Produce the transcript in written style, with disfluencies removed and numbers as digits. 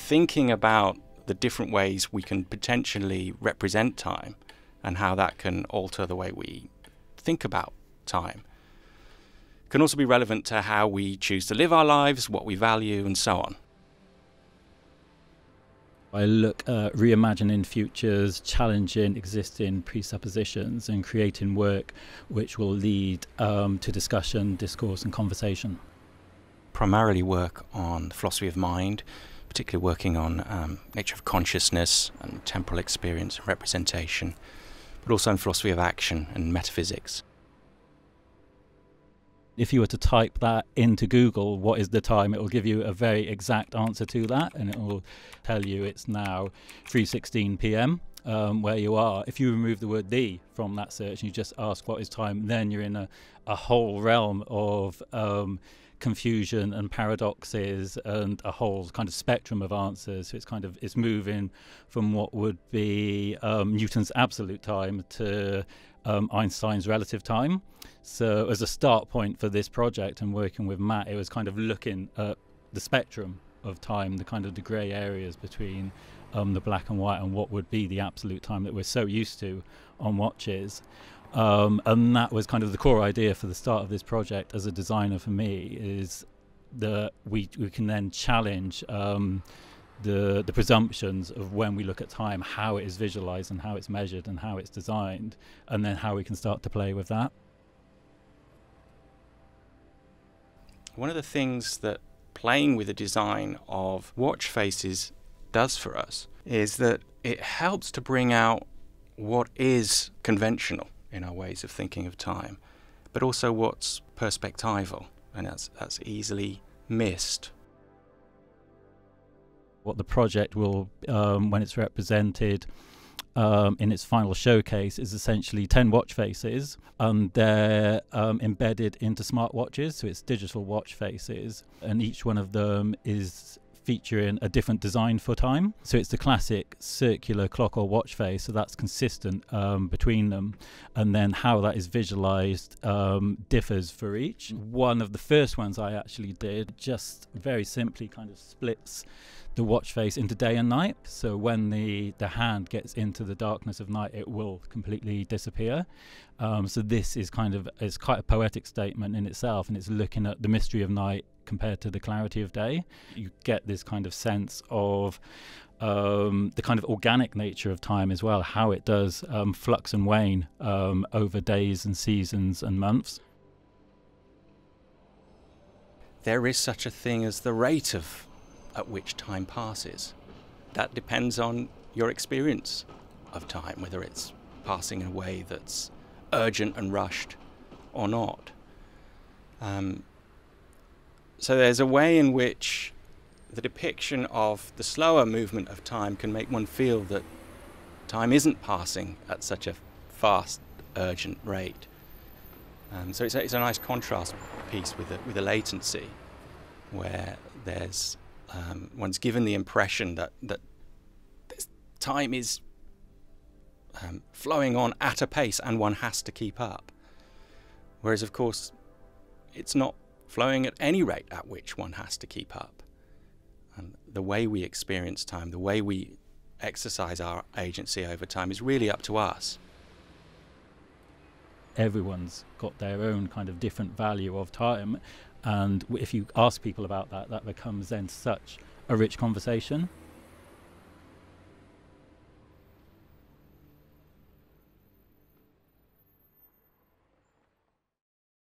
thinking about the different ways we can potentially represent time and how that can alter the way we think about time can also be relevant to how we choose to live our lives, what we value, and so on. I look at reimagining futures, challenging existing presuppositions, and creating work which will lead to discussion, discourse, and conversation. Primarily work on the philosophy of mind, particularly working on nature of consciousness and temporal experience and representation, but also on philosophy of action and metaphysics. If you were to type that into Google, what is the time, it will give you a very exact answer to that, and it will tell you it's now 3:16 p.m. Where you are. If you remove the word "the" from that search and you just ask what is time, then you're in a whole realm of confusion and paradoxes and a whole kind of spectrum of answers. So it's moving from what would be Newton's absolute time to Einstein's relative time. So as a start point for this project and working with Matt, it was kind of looking at the spectrum of time, the kind of the grey areas between the black and white and what would be the absolute time that we're so used to on watches. And that was kind of the core idea for the start of this project as a designer for me, is that we can then challenge the presumptions of when we look at time, how it is visualized and how it's measured and how it's designed, and then how we can start to play with that. One of the things that playing with the design of watch faces does for us is that it helps to bring out what is conventional in our ways of thinking of time, but also what's perspectival, and that's easily missed. What the project will, when it's represented in its final showcase, is essentially 10 watch faces, and they're embedded into smartwatches, so it's digital watch faces, and each one of them is featuring a different design for time. So it's the classic circular clock or watch face, so that's consistent between them, and then how that is visualized differs for each. One of the first ones I actually did just very simply kind of splits the watch face into day and night, so when the hand gets into the darkness of night, it will completely disappear. So this is it's quite a poetic statement in itself, and it's looking at the mystery of night compared to the clarity of day. You get this kind of sense of the kind of organic nature of time as well, how it does flux and wane over days and seasons and months. There is such a thing as the rate at which time passes. That depends on your experience of time, whether it's passing in a way that's urgent and rushed or not. So there's a way in which the depiction of the slower movement of time can make one feel that time isn't passing at such a fast, urgent rate. So it's a nice contrast piece with a latency, where there's one's given the impression that time is flowing on at a pace and one has to keep up. Whereas, of course, it's not flowing at any rate at which one has to keep up. And the way we experience time, the way we exercise our agency over time is really up to us. Everyone's got their own kind of different value of time, and if you ask people about that becomes then such a rich conversation.